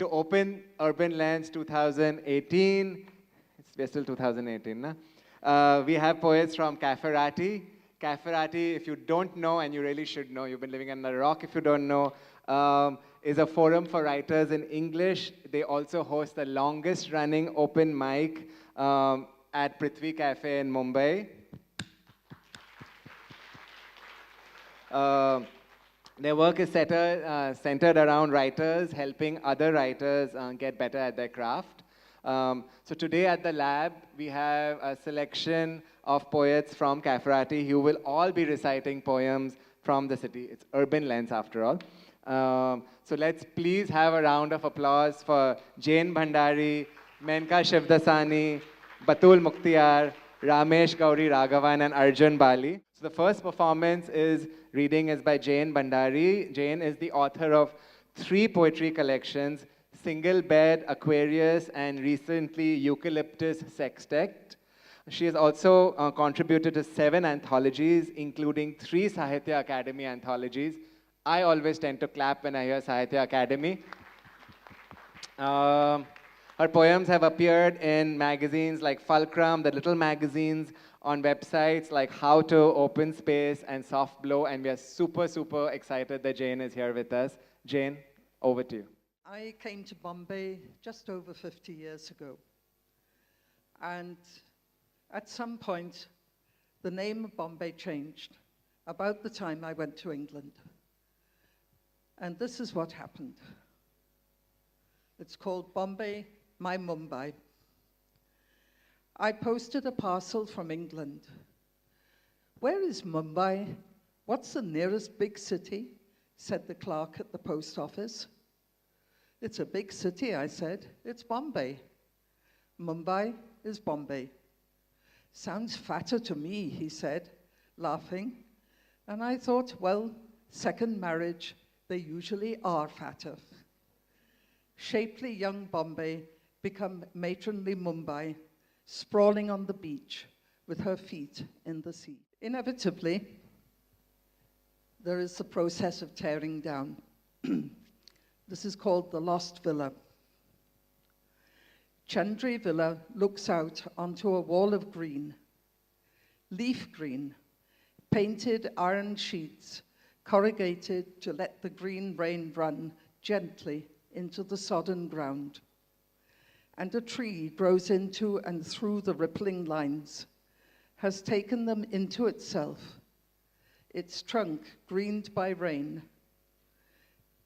to open Urban Lens 2018. We're still 2018, na? We have poets from Cafferati. Cafferati, if you don't know, and you really should know, you've been living under a rock if you don't know, is a forum for writers in English. They also host the longest running open mic at Prithvi Cafe in Mumbai. Their work is centered around writers, helping other writers get better at their craft. So today at the lab, we have a selection of poets from Cafferati who will all be reciting poems from the city. It's Urban Lens after all. So let's please have a round of applause for Jain Bhandari, Menka Shivdasani, Batul Mukhtiar, Ramesh Gauri Raghavan, and Arjun Bali. So the first performance reading is by Jain Bhandari. Jain is the author of 3 poetry collections, Single Bed, Aquarius, and recently Eucalyptus Sextet. She has also contributed to 7 anthologies, including 3 Sahitya Akademi anthologies. I always tend to clap when I hear Sahitya Akademi. Her poems have appeared in magazines like Fulcrum, the little magazines, on websites like How to, Open Space, and Soft Blow, and we are super, super excited that Jain is here with us. Jain, over to you. I came to Bombay just over 50 years ago. And at some point, the name of Bombay changed about the time I went to England. And this is what happened. It's called Bombay, My Mumbai. I posted a parcel from England. Where is Mumbai? What's the nearest big city? Said the clerk at the post office. It's a big city, I said. It's Bombay. Mumbai is Bombay. Sounds fatter to me, he said, laughing. And I thought, well, second marriage, they usually are fatter. Shapely young Bombay become matronly Mumbai, sprawling on the beach with her feet in the sea. Inevitably, there is the process of tearing down. This is called the Lost Villa. Chandri Villa looks out onto a wall of green, leaf green, painted iron sheets, corrugated to let the green rain run gently into the sodden ground. And a tree grows into and through the rippling lines, has taken them into itself, its trunk greened by rain.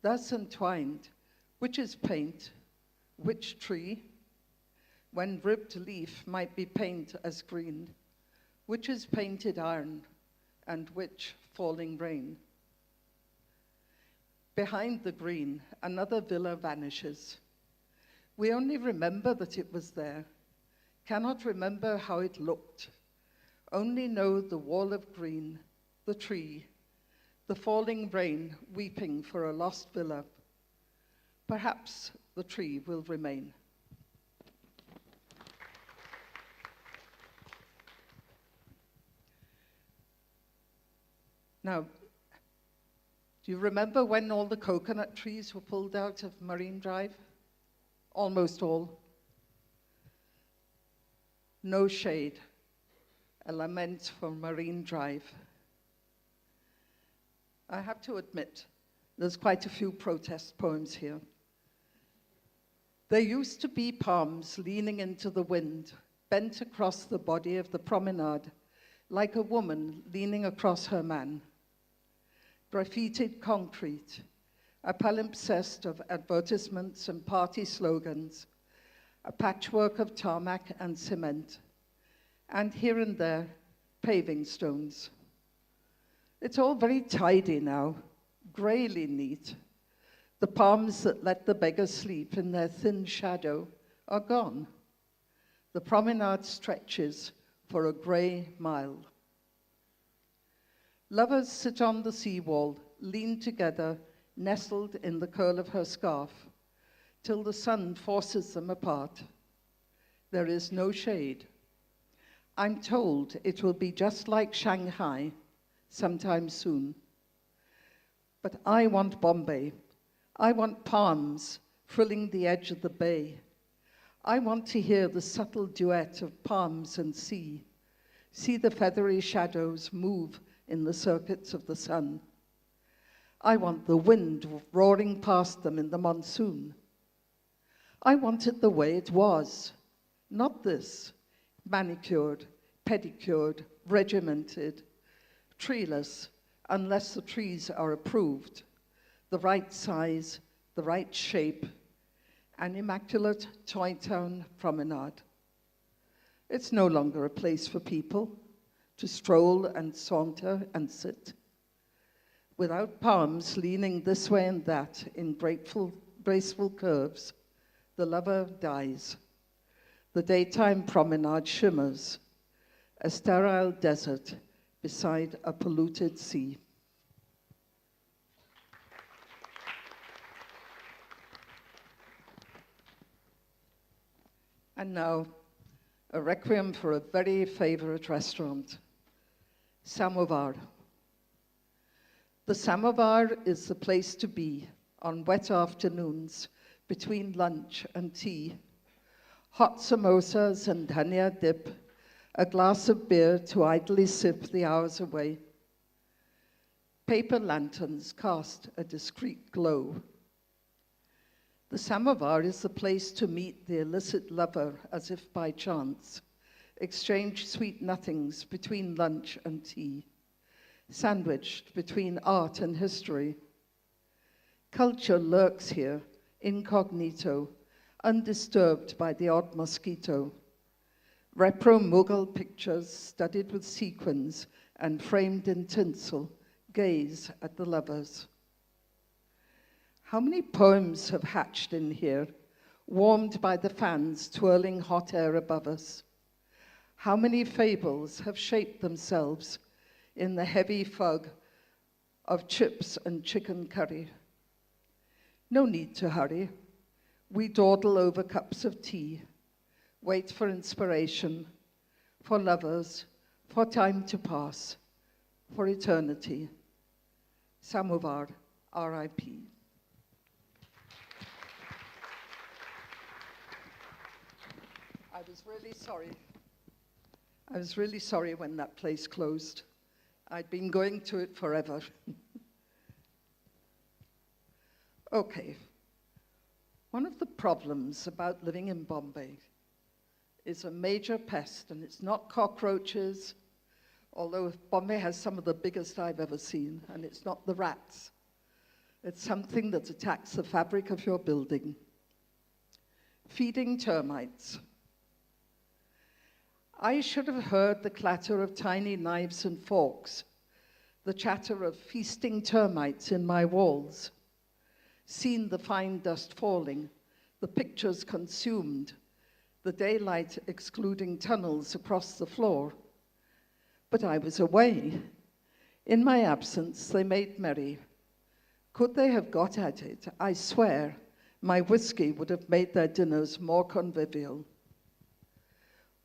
Thus entwined, which is paint, which tree, when ribbed leaf might be paint as green, which is painted iron, and which falling rain. Behind the green, another villa vanishes. We only remember that it was there, cannot remember how it looked, only know the wall of green, the tree, the falling rain weeping for a lost villa. Perhaps the tree will remain. Now, do you remember when all the coconut trees were pulled out of Marine Drive? Almost all. No shade, a lament for Marine Drive. I have to admit, there's quite a few protest poems here. There used to be palms leaning into the wind, bent across the body of the promenade, like a woman leaning across her man. Graffitied concrete, a palimpsest of advertisements and party slogans, a patchwork of tarmac and cement, and here and there, paving stones. It's all very tidy now, greyly neat. The palms that let the beggars sleep in their thin shadow are gone. The promenade stretches for a grey mile. Lovers sit on the seawall, lean together, nestled in the curl of her scarf, till the sun forces them apart. There is no shade. I'm told it will be just like Shanghai sometime soon. But I want Bombay. I want palms frilling the edge of the bay. I want to hear the subtle duet of palms and sea, see the feathery shadows move in the circuits of the sun. I want the wind roaring past them in the monsoon. I want it the way it was, not this, manicured, pedicured, regimented, treeless, unless the trees are approved, the right size, the right shape, an immaculate Toy Town promenade. It's no longer a place for people to stroll and saunter and sit. Without palms leaning this way and that in graceful curves, the lover dies. The daytime promenade shimmers, a sterile desert beside a polluted sea. And now, a requiem for a very favorite restaurant, Samvar. The Samvar is the place to be on wet afternoons between lunch and tea. Hot samosas and dhania dip, a glass of beer to idly sip the hours away. Paper lanterns cast a discreet glow. The Samvar is the place to meet the illicit lover as if by chance, exchange sweet nothings between lunch and tea, sandwiched between art and history. Culture lurks here, incognito, undisturbed by the odd mosquito. Repro-Mughal pictures studded with sequins and framed in tinsel gaze at the lovers. How many poems have hatched in here, warmed by the fans twirling hot air above us? How many fables have shaped themselves in the heavy fog of chips and chicken curry? No need to hurry. We dawdle over cups of tea, wait for inspiration, for lovers, for time to pass, for eternity. Samvar, R.I.P. I was really sorry when that place closed. I'd been going to it forever. Okay. One of the problems about living in Bombay is a major pest, and it's not cockroaches, although Bombay has some of the biggest I've ever seen, and it's not the rats. It's something that attacks the fabric of your building. Feeding termites. I should have heard the clatter of tiny knives and forks, the chatter of feasting termites in my walls, seen the fine dust falling, the pictures consumed, the daylight excluding tunnels across the floor. But I was away. In my absence, they made merry. Could they have got at it, I swear, my whiskey would have made their dinners more convivial.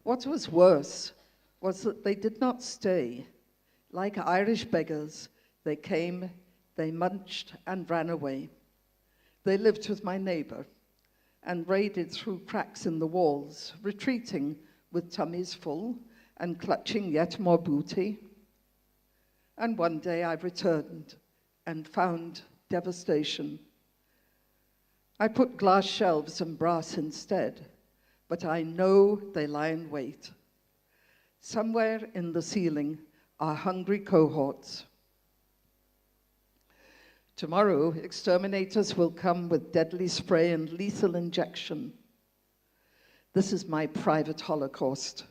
What was worse was that they did not stay. Like Irish beggars, they came, they munched and ran away. They lived with my neighbor and raided through cracks in the walls, retreating with tummies full and clutching yet more booty. And one day I returned and found devastation. I put glass shelves and brass instead, but I know they lie in wait. Somewhere in the ceiling are hungry cohorts. Tomorrow, exterminators will come with deadly spray and lethal injection. This is my private Holocaust.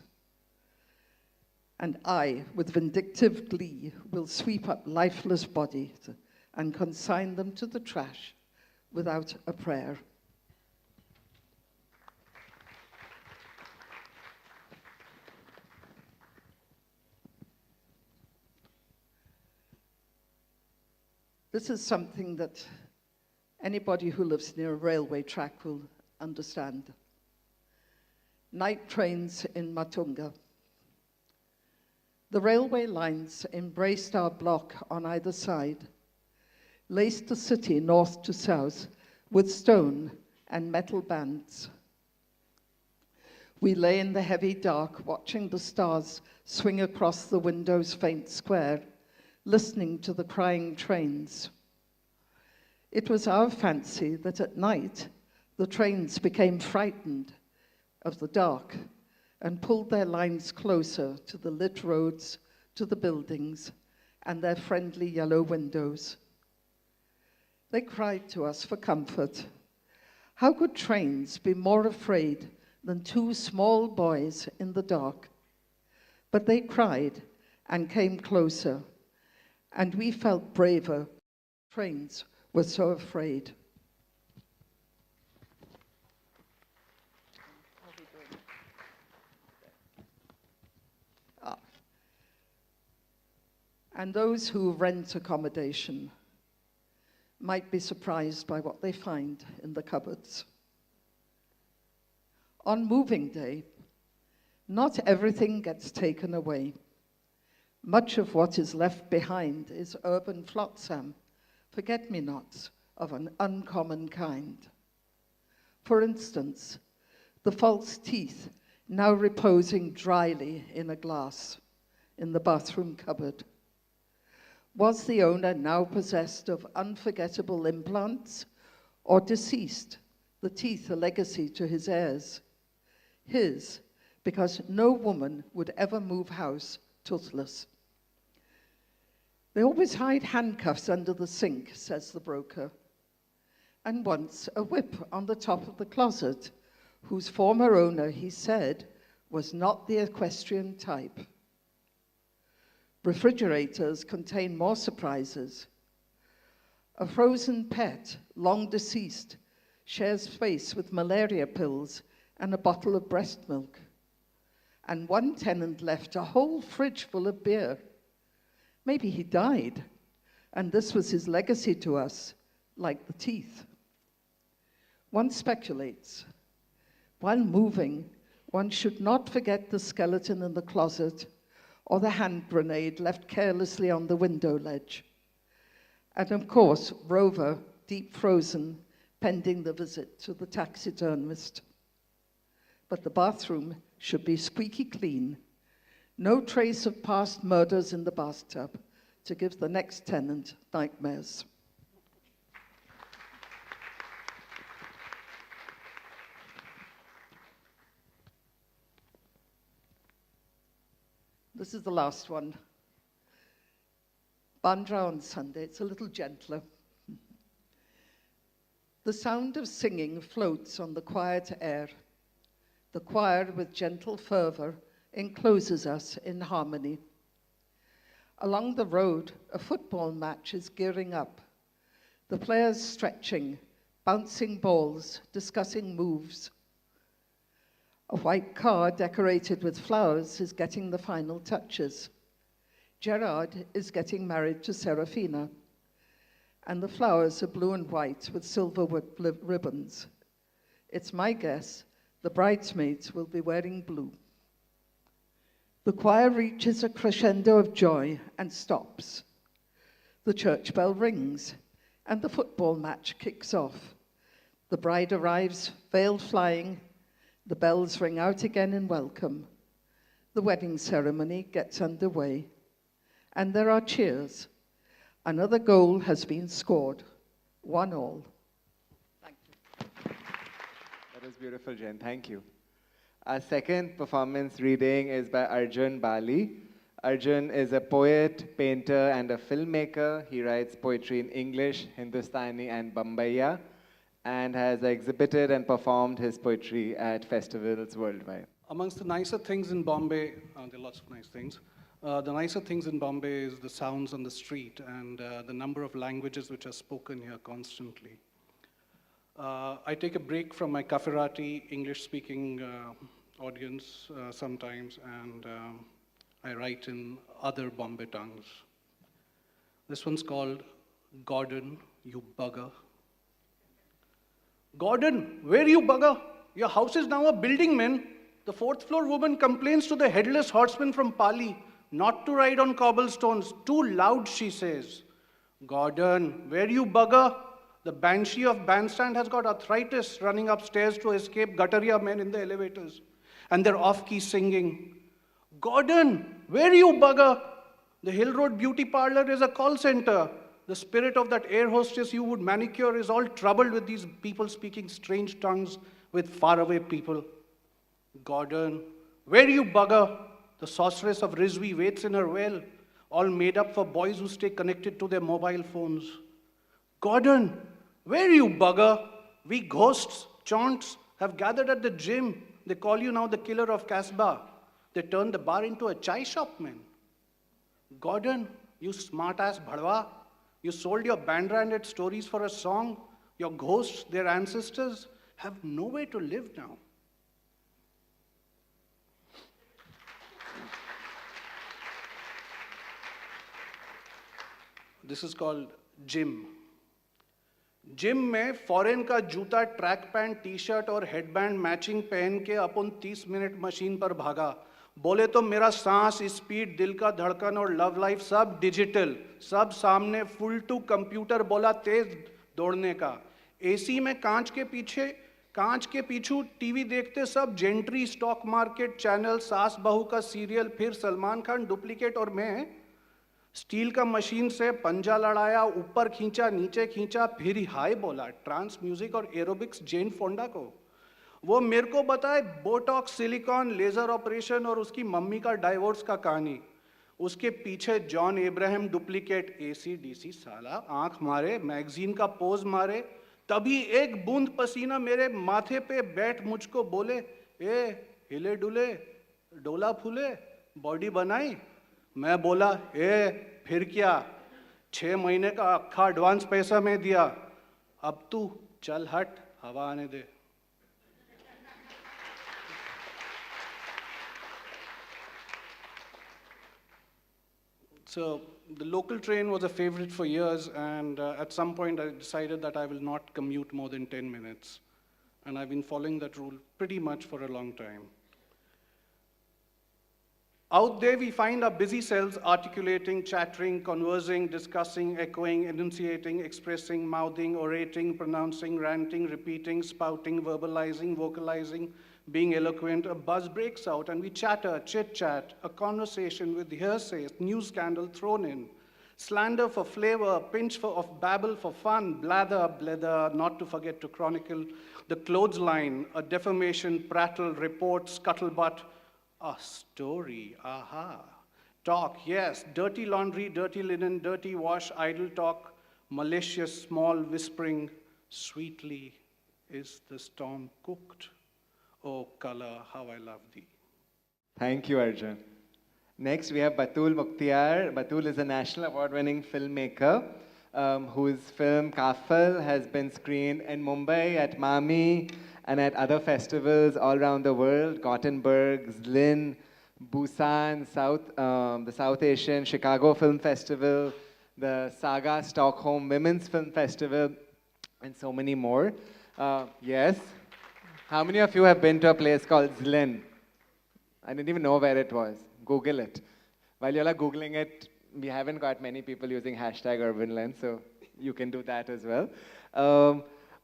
And I, with vindictive glee, will sweep up lifeless bodies and consign them to the trash without a prayer. This is something that anybody who lives near a railway track will understand. Night trains in Matunga. The railway lines embraced our block on either side, laced the city north to south with stone and metal bands. We lay in the heavy dark, watching the stars swing across the window's faint square, listening to the crying trains. It was our fancy that at night the trains became frightened of the dark and pulled their lines closer to the lit roads, to the buildings, and their friendly yellow windows. They cried to us for comfort. How could trains be more afraid than two small boys in the dark? But they cried and came closer, and we felt braver. Trains were so afraid. And those who rent accommodation might be surprised by what they find in the cupboards. On moving day, not everything gets taken away. Much of what is left behind is urban flotsam, forget-me-nots of an uncommon kind. For instance, the false teeth now reposing dryly in a glass in the bathroom cupboard. Was the owner now possessed of unforgettable implants, or deceased, the teeth a legacy to his heirs? His, because no woman would ever move house toothless. They always hide handcuffs under the sink, says the broker. And once a whip on the top of the closet, whose former owner, he said, was not the equestrian type. Refrigerators contain more surprises. A frozen pet, long deceased, shares space with malaria pills and a bottle of breast milk. And one tenant left a whole fridge full of beer. Maybe he died, and this was his legacy to us, like the teeth. One speculates, while moving, one should not forget the skeleton in the closet or the hand grenade left carelessly on the window ledge. And of course, Rover, deep frozen, pending the visit to the taxidermist. But the bathroom should be squeaky clean. No trace of past murders in the bathtub to give the next tenant nightmares. This is the last one. Bandra on Sunday, it's a little gentler. The sound of singing floats on the quiet air. The choir, with gentle fervor, encloses us in harmony. Along the road, a football match is gearing up. The players stretching, bouncing balls, discussing moves. A white car decorated with flowers is getting the final touches. Gerard is getting married to Serafina, and the flowers are blue and white with silver ribbons. It's my guess the bridesmaids will be wearing blue. The choir reaches a crescendo of joy and stops. The church bell rings, and the football match kicks off. The bride arrives, veil flying. The bells ring out again in welcome. The wedding ceremony gets underway, and there are cheers. Another goal has been scored, 1-1. Thank you. That was beautiful, Jen. Thank you. Our second performance reading is by Arjun Bali. Arjun is a poet, painter, and a filmmaker. He writes poetry in English, Hindustani, and Bombay, and has exhibited and performed his poetry at festivals worldwide. Amongst the nicer things in Bombay, there are lots of nice things. The nicer things in Bombay is the sounds on the street and the number of languages which are spoken here constantly. I take a break from my Kafirati English-speaking audience sometimes, and I write in other Bombay tongues. This one's called Gordon, You Bugger. Gordon, where you bugger? Your house is now a building, man. The fourth floor woman complains to the headless horseman from Pali not to ride on cobblestones. Too loud, she says. Gordon, where you bugger? The banshee of bandstand has got arthritis running upstairs to escape Gataria men in the elevators. And they're off-key singing, Gordon, where are you, bugger? The Hill Road Beauty Parlor is a call center. The spirit of that air hostess you would manicure is all troubled with these people speaking strange tongues with faraway people. Gordon, where are you, bugger? The sorceress of Rizvi waits in her well, all made up for boys who stay connected to their mobile phones. Gordon, where are you, bugger? We ghosts, chaunts, have gathered at the gym. They call you now the killer of Casbah. They turned the bar into a chai shop, man. Gordon, you smart-ass bhadwa. You sold your band-branded stories for a song. Your ghosts, their ancestors, have nowhere to live now. This is called gym. Gym में foreign का जूता, track pant, T shirt और headband matching पहन के अपन 30 minute machine पर भागा. बोले तो मेरा सांस, स्पीड, दिल का धड़कन और लव लाइफ सब डिजिटल, सब सामने, फुल टू कंप्यूटर. बोला तेज दौड़ने का. एसी में कांच के पीछू टीवी देखते सब, जेंट्री, स्टॉक मार्केट, चैनल, सास बहू का सीरियल, फिर सलमान खान डुप्लीकेट और मैं. स्टील का मशीन से पंजा लड़ाया, ऊपर खींचा, नीचे खींचा, फिर ही हाय बोला. ट्रांस म्यूजिक और एरोबिक्स जेन फोंडा को. वो मेरे को बताए बोटॉक्स, सिलिकॉन, लेजर ऑपरेशन और उसकी मम्मी का डाइवोर्स का कहानी. उसके पीछे John Abraham duplicate, AC DC साला, आंख मारे, मैगजीन का पोज मारे. तभी एक बूंद पसीना मेरे माथे पे बैठ मुझको बोले, ए हिले डुले, डोला फूले, बॉडी बनाई. मैं बोला, ए फिर क्या, 6 महीने का अक्खा एडवांस पैसा मैं दिया, अब तू चल हट, हवा आने दे. So the local train was a favorite for years, and at some point I decided that I will not commute more than 10 minutes. And I've been following that rule pretty much for a long time. Out there we find our busy selves articulating, chattering, conversing, discussing, echoing, enunciating, expressing, mouthing, orating, pronouncing, ranting, repeating, spouting, verbalizing, vocalizing, being eloquent. A buzz breaks out and we chatter, chit-chat, a conversation with hearsays, news scandal thrown in, slander for flavor, a pinch of babble for fun, blather, blether, not to forget to chronicle the clothesline, a defamation, prattle, report, scuttlebutt, a story, aha. Talk, yes, dirty laundry, dirty linen, dirty wash, idle talk, malicious, small whispering, sweetly is the storm cooked. Oh, color, how I love thee. Thank you, Arjun. Next, we have Batul Mukhtiar. Batul is a national award-winning filmmaker whose film Kafal has been screened in Mumbai, at Mami, and at other festivals all around the world, Gothenburg, Zlin, Busan, the South Asian Chicago Film Festival, the Saga Stockholm Women's Film Festival, and so many more. Yes? How many of you have been to a place called Zlin? I didn't even know where it was. Google it. While you're Googling it, we haven't got many people using hashtag UrbanLens, so you can do that as well.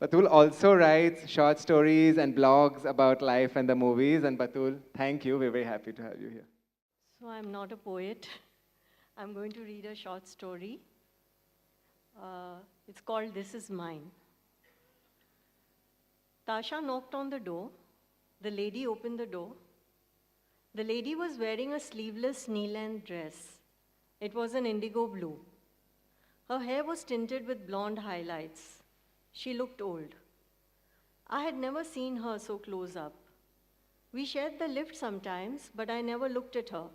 Batul also writes short stories and blogs about life and the movies. And Batul, thank you. We're very happy to have you here. So I'm not a poet. I'm going to read a short story. It's called This Is Mine. Tasha knocked on the door. The lady opened the door. The lady was wearing a sleeveless knee-length dress. It was an indigo blue. Her hair was tinted with blonde highlights. She looked old. I had never seen her so close up. We shared the lift sometimes, but I never looked at her.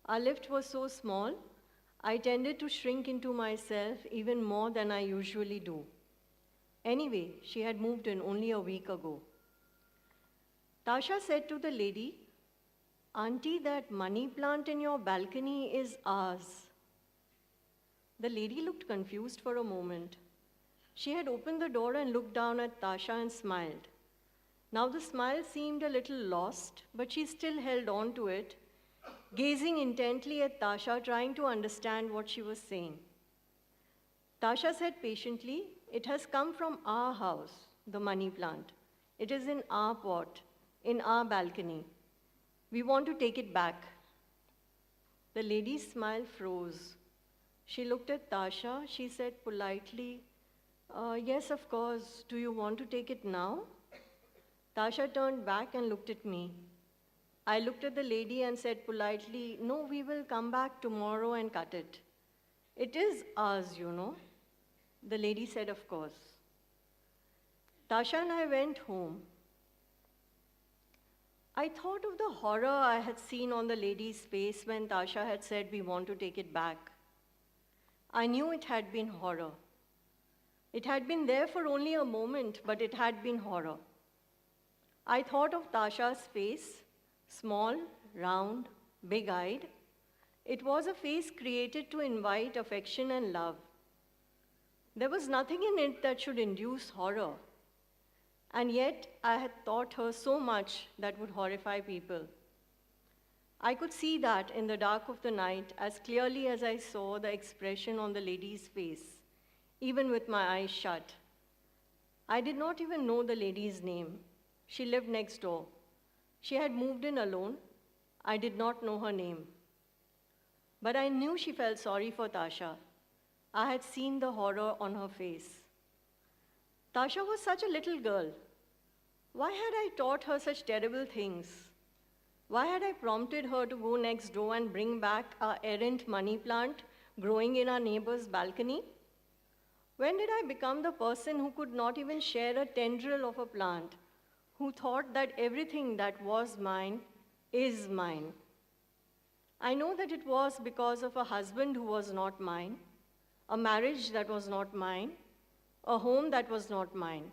Our lift was so small, I tended to shrink into myself even more than I usually do. Anyway, she had moved in only a week ago. Tasha said to the lady, "Auntie, that money plant in your balcony is ours." The lady looked confused for a moment. She had opened the door and looked down at Tasha and smiled. Now the smile seemed a little lost, but she still held on to it, gazing intently at Tasha, trying to understand what she was saying. Tasha said patiently, "It has come from our house, the money plant. It is in our pot, in our balcony. We want to take it back." The lady's smile froze. She looked at Tasha. She said politely, "Yes, of course. Do you want to take it now?" Tasha turned back and looked at me. I looked at the lady and said politely, "No, we will come back tomorrow and cut it. It is ours, you know." The lady said, "Of course." Tasha and I went home. I thought of the horror I had seen on the lady's face when Tasha had said, "We want to take it back." I knew it had been horror. It had been there for only a moment, but it had been horror. I thought of Tasha's face, small, round, big-eyed. It was a face created to invite affection and love. There was nothing in it that should induce horror. And yet, I had taught her so much that would horrify people. I could see that in the dark of the night as clearly as I saw the expression on the lady's face, even with my eyes shut. I did not even know the lady's name. She lived next door. She had moved in alone. I did not know her name. But I knew she felt sorry for Tasha. I had seen the horror on her face. Tasha was such a little girl. Why had I taught her such terrible things? Why had I prompted her to go next door and bring back our errant money plant growing in our neighbor's balcony? When did I become the person who could not even share a tendril of a plant, who thought that everything that was mine is mine? I know that it was because of a husband who was not mine, a marriage that was not mine, a home that was not mine.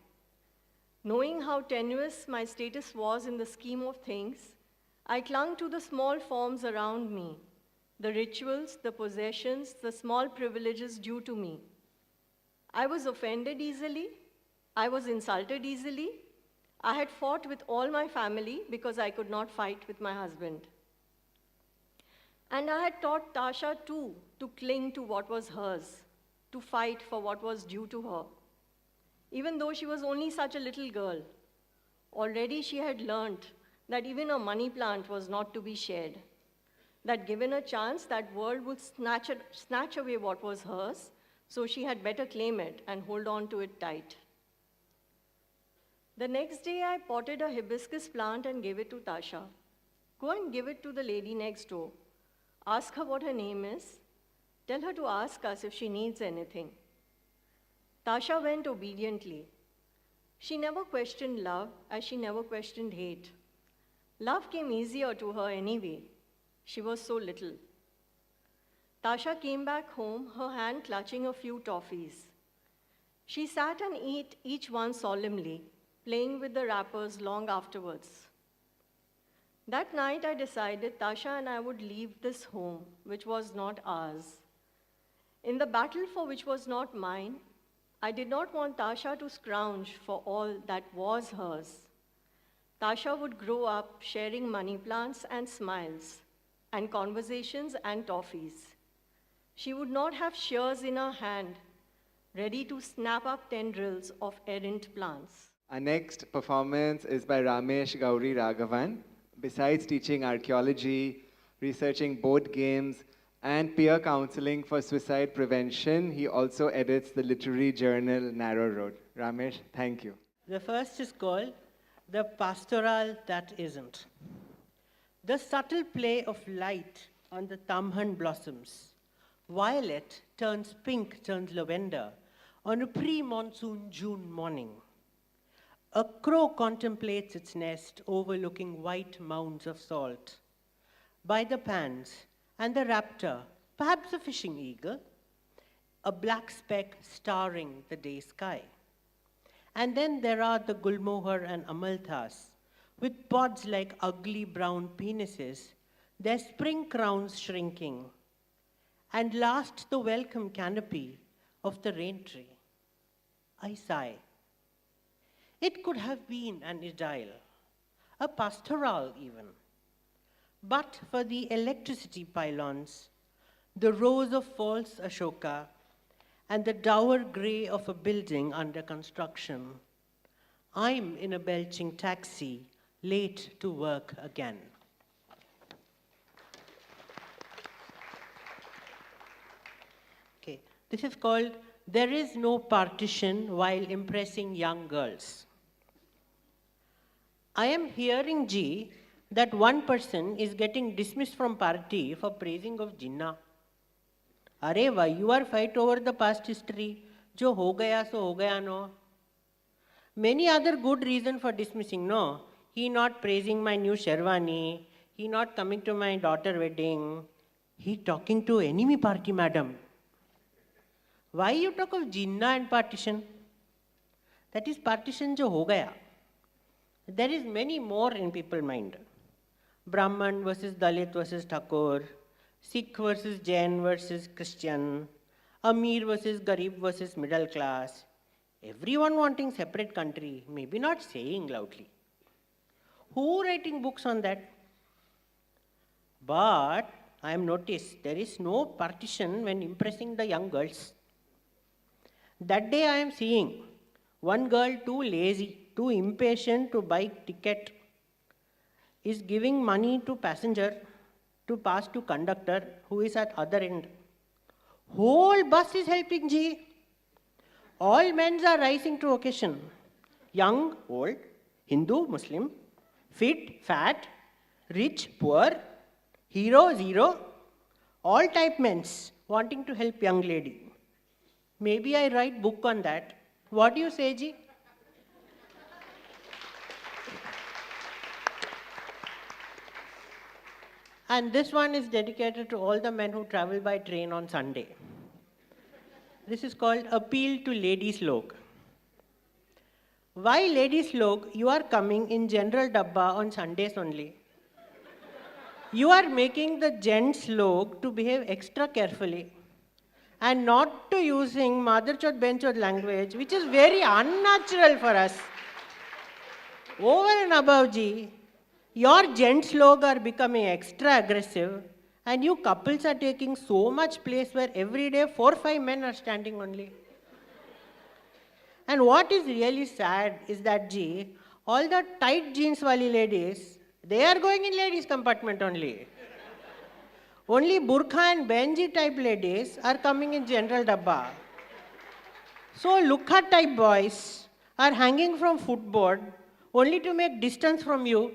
Knowing how tenuous my status was in the scheme of things, I clung to the small forms around me, the rituals, the possessions, the small privileges due to me. I was offended easily. I was insulted easily. I had fought with all my family because I could not fight with my husband. And I had taught Tasha too to cling to what was hers, to fight for what was due to her. Even though she was only such a little girl, already she had learned that even a money plant was not to be shared, that given a chance, that world would snatch away what was hers, so she had better claim it and hold on to it tight. The next day, I potted a hibiscus plant and gave it to Tasha. "Go and give it to the lady next door. Ask her what her name is. Tell her to ask us if she needs anything." Tasha went obediently. She never questioned love, as she never questioned hate. Love came easier to her anyway. She was so little. Tasha came back home, her hand clutching a few toffees. She sat and ate each one solemnly, playing with the wrappers long afterwards. That night, I decided Tasha and I would leave this home, which was not ours. In the battle for which was not mine, I did not want Tasha to scrounge for all that was hers. Tasha would grow up sharing money plants and smiles, and conversations and toffees. She would not have shears in her hand, ready to snap up tendrils of errant plants. Our next performance is by Ramesh Gauri Raghavan. Besides teaching archaeology, researching board games, and peer counseling for suicide prevention, he also edits the literary journal Narrow Road. Ramesh, thank you. The first is called The Pastoral That Isn't. The subtle play of light on the tamhan blossoms. Violet turns pink, turns lavender on a pre-monsoon June morning. A crow contemplates its nest overlooking white mounds of salt. By the pans, and the raptor, perhaps a fishing eagle, a black speck starring the day sky. And then there are the gulmohar and amalthas, with pods like ugly brown penises, their spring crowns shrinking. And last, the welcome canopy of the rain tree. I sigh. It could have been an idyll, a pastoral even. But for the electricity pylons, the rows of false Ashoka, and the dour grey of a building under construction. I'm in a belching taxi, late to work again. Okay, this is called There is No Partition While Impressing Young Girls. I am hearing, Ji, that one person is getting dismissed from party for praising of Jinnah. Areva, you are fight over the past history. Jo ho gaya so ho gaya no. Many other good reason for dismissing, no. He not praising my new Sherwani. He not coming to my daughter wedding. He talking to enemy party, madam. Why you talk of Jinnah and partition? That is partition jo ho gaya. There is many more in people's mind. Brahman versus Dalit versus Thakur, Sikh versus Jain versus Christian, Amir versus Garib versus middle class. Everyone wanting separate country, maybe not saying loudly. Who writing books on that? But I have noticed there is no partition when impressing the young girls. That day I am seeing one girl too lazy, too impatient to buy ticket, is giving money to passenger to pass to conductor who is at other end. Whole bus is helping Ji. All men are rising to occasion. Young, old, Hindu, Muslim, fit, fat, rich, poor, hero, zero, all type men's wanting to help young lady. Maybe I write book on that. What do you say, Ji? And this one is dedicated to all the men who travel by train on Sunday. This is called Appeal to Ladies Log. Why Ladies Log? You are coming in general dabba on Sundays only. You are making the gents log to behave extra carefully and not to using motherchod benchod language, which is very unnatural for us. Over and above, Ji, your gents log are becoming extra aggressive, and you couples are taking so much place where every day 4-5 men are standing only. And what is really sad is that, Ji, all the tight jeans wali ladies, they are going in ladies' compartment only. Only burkha and benji type ladies are coming in general dabba. So lukha type boys are hanging from footboard only to make distance from you.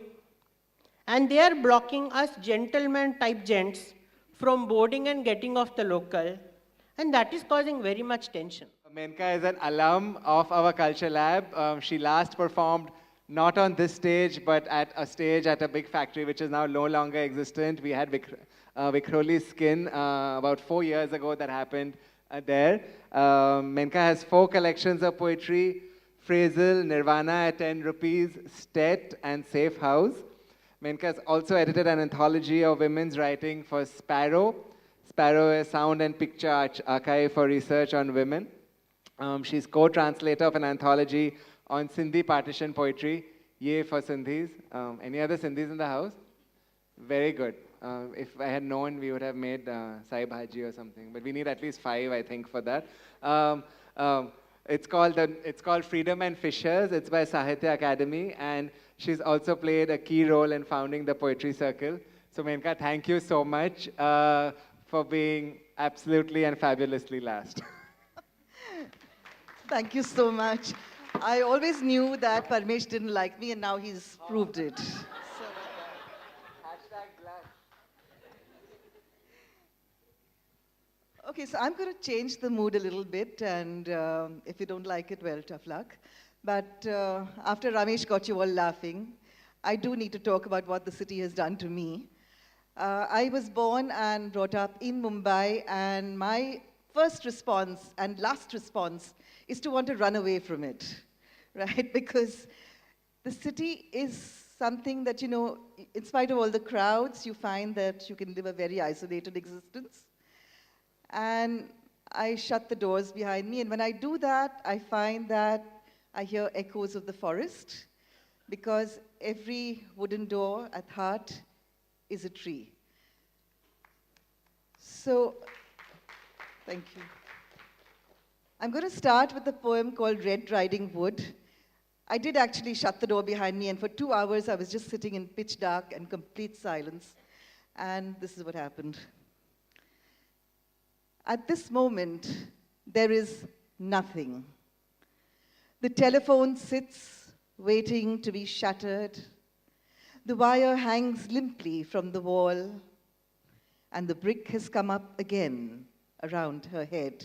And they are blocking us gentlemen type gents from boarding and getting off the local. And that is causing very much tension. Menka is an alum of our Culture Lab. She last performed not on this stage, but at a stage at a big factory, which is now no longer existent. We had Vikhroli's Skin about 4 years ago that happened there. Menka has 4 collections of poetry: Phrasal, Nirvana at 10 rupees, Stet, and Safe House. Menka has also edited an anthology of women's writing for Sparrow. Sparrow is sound and picture archive for research on women. She's co-translator of an anthology on Sindhi partition poetry, Ye for Sindhis. Any other Sindhis in the house? Very good. If I had known, we would have made Sai Bhaji or something. But we need at least 5, I think, for that. It's called Freedom and Fishers. It's by Sahitya Academy, and she's also played a key role in founding the Poetry Circle. So Menka, thank you so much for being absolutely and fabulously last. Thank you so much. I always knew that Parmesh didn't like me, and now he's proved it. Okay, so I'm going to change the mood a little bit, and if you don't like it, well, tough luck. But after Ramesh got you all laughing, I do need to talk about what the city has done to me. I was born and brought up in Mumbai, and my first response and last response is to want to run away from it, right? Because the city is something that, you know, in spite of all the crowds, you find that you can live a very isolated existence. And I shut the doors behind me, and when I do that, I find that I hear echoes of the forest, because every wooden door at heart is a tree. So, thank you. I'm going to start with a poem called Red Riding Hood. I did actually shut the door behind me, and for 2 hours I was just sitting in pitch dark and complete silence. And this is what happened. At this moment, there is nothing. The telephone sits, waiting to be shattered. The wire hangs limply from the wall, and the brick has come up again around her head.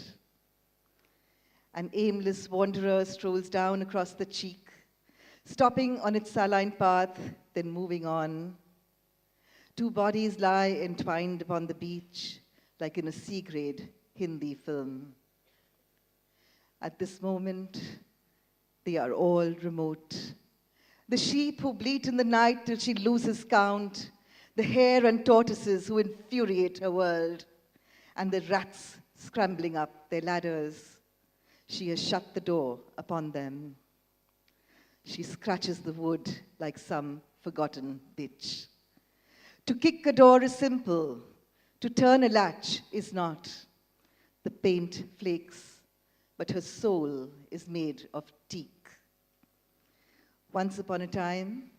An aimless wanderer strolls down across the cheek, stopping on its saline path, then moving on. Two bodies lie entwined upon the beach, like in a C-grade Hindi film. At this moment, they are all remote. The sheep who bleat in the night till she loses count, the hare and tortoises who infuriate her world, and the rats scrambling up their ladders. She has shut the door upon them. She scratches the wood like some forgotten bitch. To kick a door is simple. To turn a latch is not. The paint flakes, but her soul is made of teak. Once upon a time,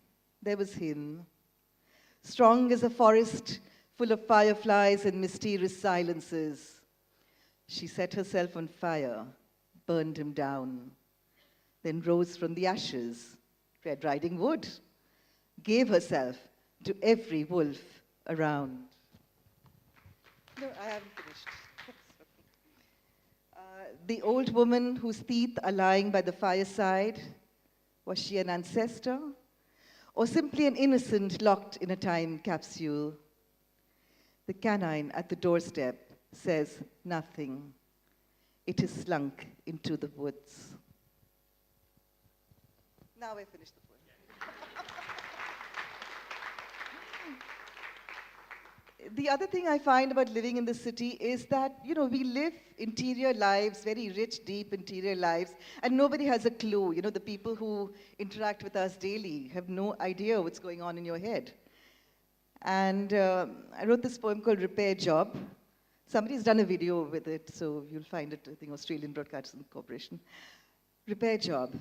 there was him, strong as a forest full of fireflies and mysterious silences. She set herself on fire, burned him down, then rose from the ashes, Red Riding Hood, gave herself to every wolf around. No, I haven't finished. The old woman whose teeth are lying by the fireside, was she an ancestor? Or simply an innocent locked in a time capsule? The canine at the doorstep says nothing. It is slunk into the woods. Now I finished the poem. The other thing I find about living in the city is that, we live interior lives, very rich, deep interior lives, and nobody has a clue. The people who interact with us daily have no idea what's going on in your head. And I wrote this poem called Repair Job. Somebody's done a video with it, so you'll find it, I think, Australian Broadcasting Corporation. Repair Job.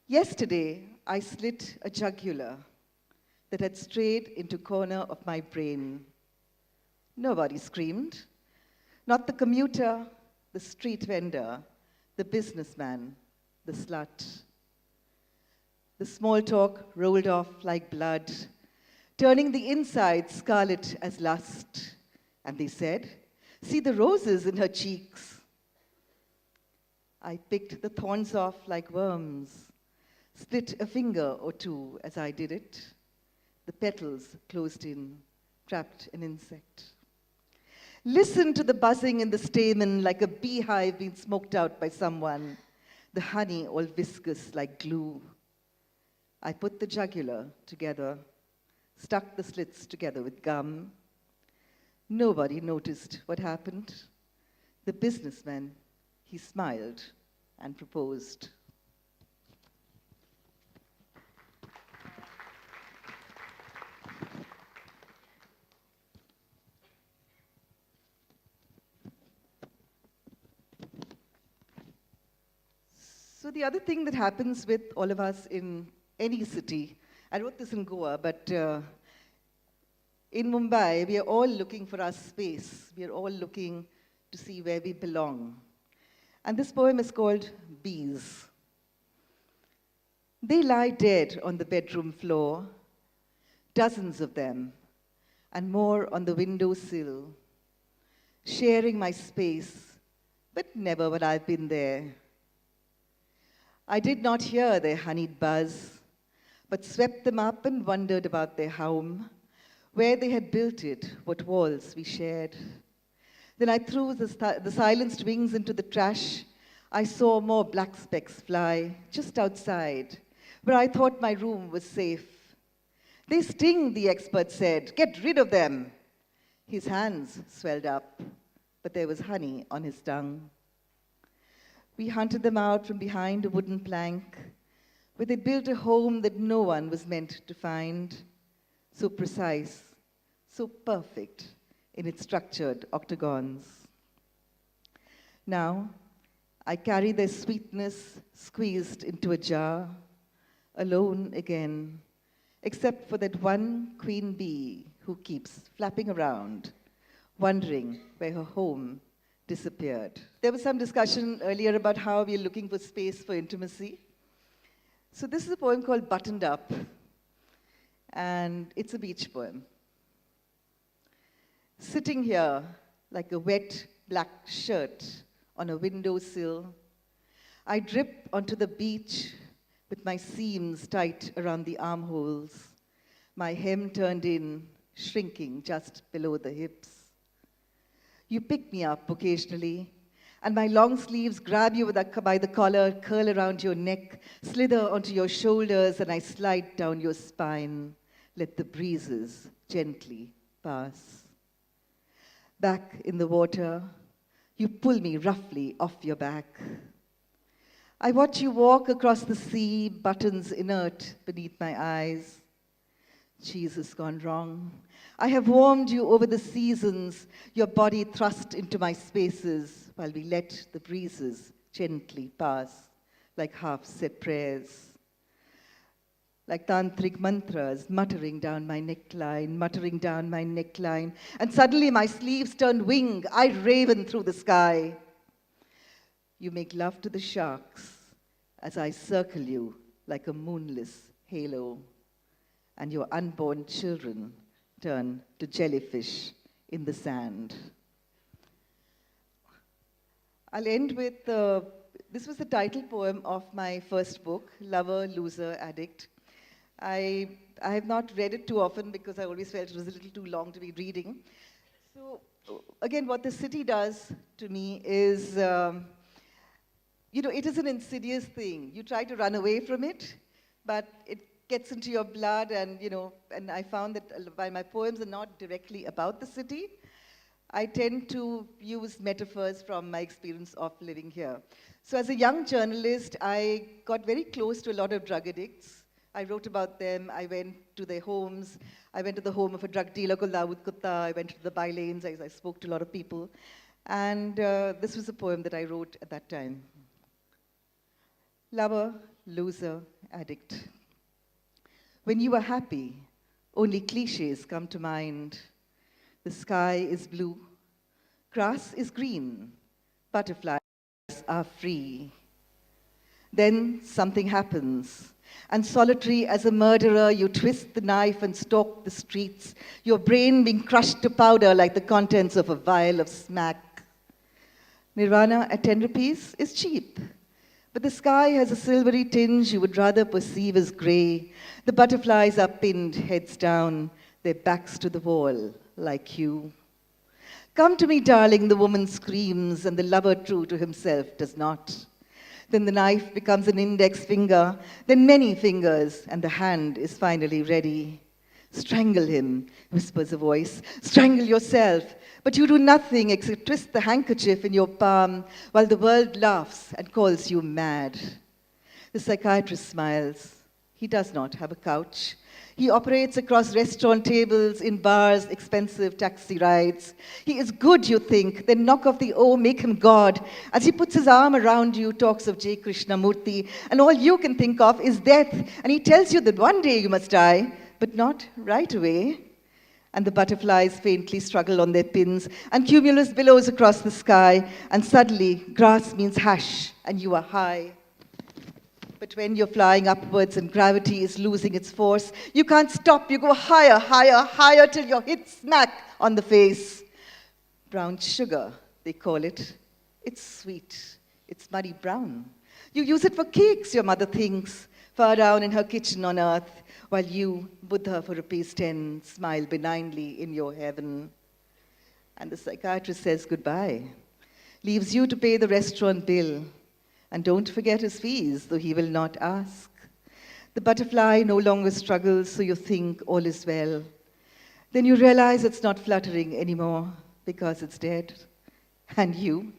Yesterday, I slit a jugular that had strayed into corner of my brain. Nobody screamed. Not the commuter, the street vendor, the businessman, the slut. The small talk rolled off like blood, turning the inside scarlet as lust. And they said, "See the roses in her cheeks." I picked the thorns off like worms, split a finger or two as I did it. The petals closed in, trapped an insect. Listen to the buzzing in the stamen like a beehive being smoked out by someone, the honey all viscous like glue. I put the jugular together, stuck the slits together with gum. Nobody noticed what happened. The businessman, he smiled and proposed. So the other thing that happens with all of us in any city, I wrote this in Goa, but in Mumbai, we are all looking for our space. We are all looking to see where we belong. And this poem is called Bees. They lie dead on the bedroom floor, dozens of them, and more on the windowsill, sharing my space, but never when I've been there. I did not hear their honeyed buzz, but swept them up and wondered about their home, where they had built it, what walls we shared. Then I threw the silenced wings into the trash. I saw more black specks fly just outside, where I thought my room was safe. They sting, the expert said. Get rid of them. His hands swelled up, but there was honey on his tongue. We hunted them out from behind a wooden plank, where they built a home that no one was meant to find. So precise, so perfect in its structured octagons. Now, I carry their sweetness squeezed into a jar, alone again, except for that one queen bee who keeps flapping around, wondering where her home disappeared. There was some discussion earlier about how we are looking for space for intimacy. So this is a poem called Buttoned Up, and it's a beach poem. Sitting here like a wet black shirt on a windowsill, I drip onto the beach with my seams tight around the armholes, my hem turned in, shrinking just below the hips. You pick me up occasionally, and my long sleeves grab you by the collar, curl around your neck, slither onto your shoulders, and I slide down your spine. Let the breezes gently pass. Back in the water, you pull me roughly off your back. I watch you walk across the sea, buttons inert beneath my eyes. Cheese has gone wrong. I have warmed you over the seasons, your body thrust into my spaces, while we let the breezes gently pass, like half-said prayers. Like tantric mantras, muttering down my neckline, and suddenly my sleeves turn wing, I raven through the sky. You make love to the sharks as I circle you like a moonless halo, and your unborn children turn to jellyfish in the sand. I'll end with, this was the title poem of my first book, Lover, Loser, Addict. I have not read it too often because I always felt it was a little too long to be reading. So again, what the city does to me is, it is an insidious thing. You try to run away from it, but it gets into your blood, and I found that while my poems are not directly about the city, I tend to use metaphors from my experience of living here. So as a young journalist, I got very close to a lot of drug addicts. I wrote about them. I went to their homes. I went to the home of a drug dealer called Dawood Kutta. I went to the bylanes. I spoke to a lot of people. And this was a poem that I wrote at that time. Lover, loser, addict. When you are happy, only cliches come to mind. The sky is blue. Grass is green. Butterflies are free. Then something happens. And solitary as a murderer, you twist the knife and stalk the streets, your brain being crushed to powder like the contents of a vial of smack. Nirvana at 10 rupees is cheap, but the sky has a silvery tinge you would rather perceive as grey. The butterflies are pinned heads down, their backs to the wall, like you. Come to me, darling, the woman screams, and the lover true to himself does not. Then the knife becomes an index finger, then many fingers, and the hand is finally ready. Strangle him, whispers a voice. Strangle yourself. But you do nothing except twist the handkerchief in your palm while the world laughs and calls you mad. The psychiatrist smiles. He does not have a couch. He operates across restaurant tables, in bars, expensive taxi rides. He is good, you think, then knock off the O, make him God. As he puts his arm around you, talks of J. Krishnamurti, and all you can think of is death. And he tells you that one day you must die, but not right away. And the butterflies faintly struggle on their pins, and cumulus billows across the sky, and suddenly grass means hash, and you are high. But when you're flying upwards and gravity is losing its force, you can't stop. You go higher, higher, higher till you're hit smack on the face. Brown sugar, they call it. It's sweet. It's muddy brown. You use it for cakes, your mother thinks, far down in her kitchen on earth, while you, Buddha for ₹10, smile benignly in your heaven. And the psychiatrist says goodbye, leaves you to pay the restaurant bill. And don't forget his fees, though he will not ask. The butterfly no longer struggles, so you think all is well. Then you realize it's not fluttering anymore because it's dead. And you,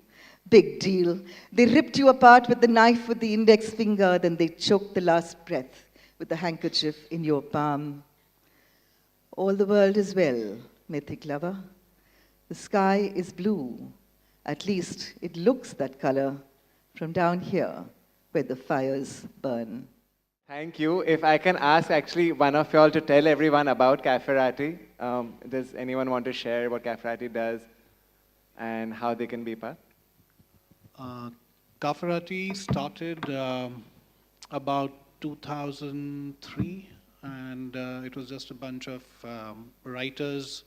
big deal. They ripped you apart with the knife with the index finger, then they choked the last breath with the handkerchief in your palm. All the world is well, mythic lover. The sky is blue. At least it looks that color. from down here where the fires burn. Thank you. If I can ask actually one of y'all to tell everyone about Cafferati. Does anyone want to share what Cafferati does and how they can be part? Cafferati started about 2003, and it was just a bunch of writers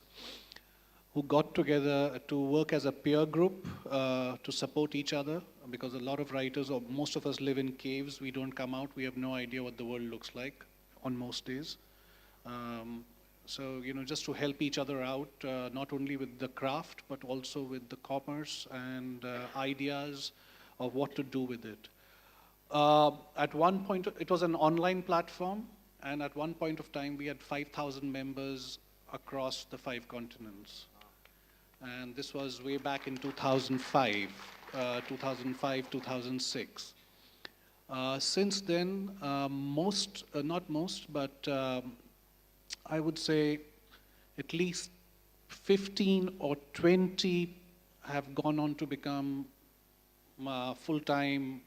who got together to work as a peer group to support each other, because a lot of writers, or most of us, live in caves. We don't come out. We have no idea what the world looks like on most days. So, just to help each other out, not only with the craft, but also with the commerce and ideas of what to do with it. At one point, it was an online platform, and at one point of time, we had 5,000 members across the 5 continents. And this was way back in 2005, 2006. Since then, not most, but I would say at least 15 or 20 have gone on to become full-time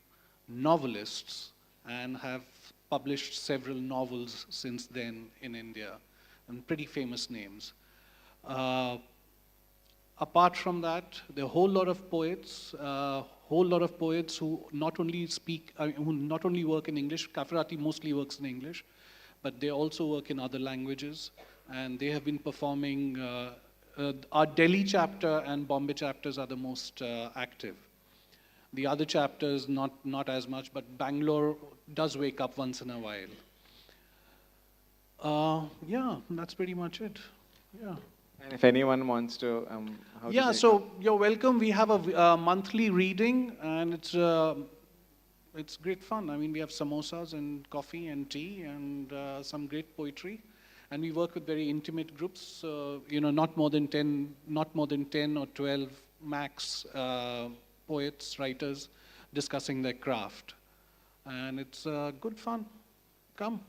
novelists and have published several novels since then in India, and pretty famous names. Apart from that, there are a whole lot of poets, who not only work in English. Cafferati mostly works in English, but they also work in other languages, and they have been performing. Our Delhi chapter and Bombay chapters are the most active. The other chapters, not as much, but Bangalore does wake up once in a while. Yeah, that's pretty much it. Yeah. And if anyone wants to, how do Yeah, they so come? you're welcome. We have a monthly reading, and it's great fun. I mean, we have samosas and coffee and tea and some great poetry, and we work with very intimate groups. Not more than 10 or 12 max poets, writers, discussing their craft, and it's good fun. Come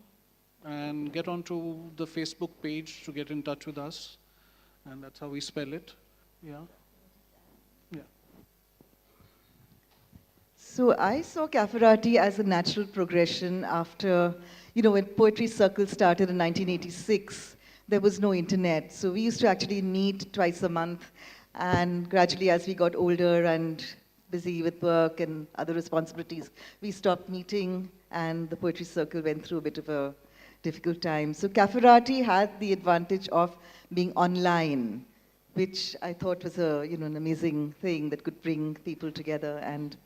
and get onto the Facebook page to get in touch with us. And that's how we spell it. Yeah. Yeah. So I saw Cafferati as a natural progression after, when Poetry Circle started in 1986, there was no internet. So we used to actually meet twice a month. And gradually, as we got older and busy with work and other responsibilities, we stopped meeting, and the Poetry Circle went through a bit of a difficult time. So Cafferati had the advantage of being online, which I thought was an amazing thing that could bring people together. And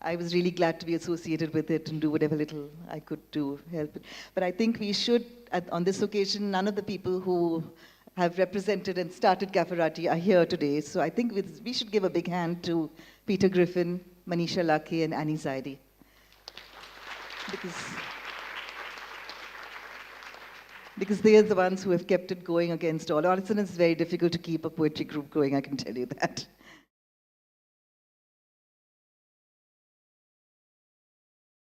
I was really glad to be associated with it and do whatever little I could to help it. But I think we should, on this occasion, none of the people who have represented and started Cafferati are here today. So I think we should give a big hand to Peter Griffin, Manisha Laki, and Annie Zaidi. Because they are the ones who have kept it going against all odds, and it's very difficult to keep a poetry group going, I can tell you that.